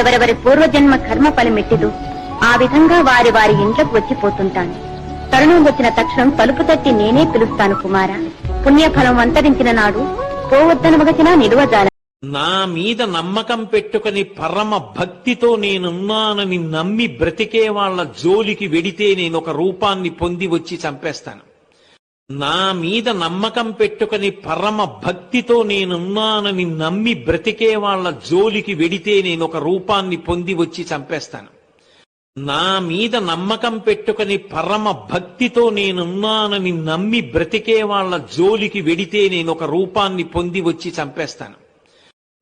ఎవరెవరి పూర్వజన్మ కర్మ ఫలమెట్టిదో ఆ విధంగా వారి వారి ఇంట్లకు వచ్చిపోతుంటాను. తరుణం వచ్చిన తక్షణం తలుపు తట్టి నేనే పిలుస్తాను కుమారా. పుణ్యఫలం అంతరించిన నాడు పోవద్దనవగచినా నిలువజాల. నా మీద నమ్మకం పెట్టుకుని పరమ భక్తితో నేనున్నానని నమ్మి బ్రతికే వాళ్ల జోలికి వెడితే నేనొక రూపాన్ని పొంది వచ్చి చంపేస్తాను. నా మీద నమ్మకం పెట్టుకుని పరమ భక్తితో నేనున్నానని నమ్మి బ్రతికే వాళ్ల జోలికి వెడితే నేనొక రూపాన్ని పొంది వచ్చి చంపేస్తాను. నా మీద నమ్మకం పెట్టుకుని పరమ భక్తితో నేనున్నానని నమ్మి బ్రతికే వాళ్ల జోలికి వెడితే నేనొక రూపాన్ని పొంది వచ్చి చంపేస్తాను.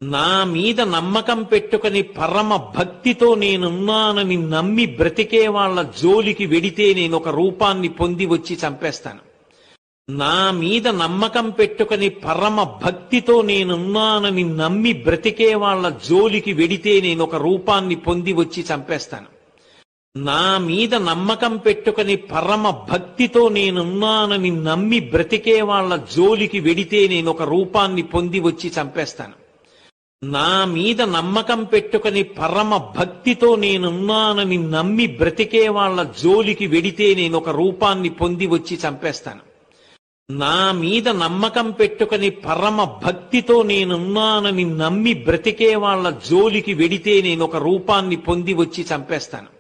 నా మీద నమ్మకం పెట్టుకుని పరమ భక్తితో నేనున్నానని నమ్మి బ్రతికే వాళ్ల జోలికి వెడితే నేనొక రూపాన్ని పొంది వచ్చి చంపేస్తాను. నా మీద నమ్మకం పెట్టుకుని పరమ భక్తితో నేనున్నానని నమ్మి బ్రతికే వాళ్ల జోలికి వెడితే నేనొక రూపాన్ని పొంది వచ్చి చంపేస్తాను. నా మీద నమ్మకం పెట్టుకుని పరమ భక్తితో నేనున్నానని నమ్మి బ్రతికే వాళ్ల జోలికి వెడితే నేనొక రూపాన్ని పొంది వచ్చి చంపేస్తాను. నా మీద నమ్మకం పెట్టుకుని పరమ భక్తితో నేనున్నానని నమ్మి బ్రతికే వాళ్ల జోలికి వెడితే నేనొక రూపాన్ని పొంది వచ్చి చంపేస్తాను. నా మీద నమ్మకం పెట్టుకుని పరమ భక్తితో నేనున్నానని నమ్మి బ్రతికే వాళ్ల జోలికి వెడితే నేనొక రూపాన్ని పొంది వచ్చి చంపేస్తాను.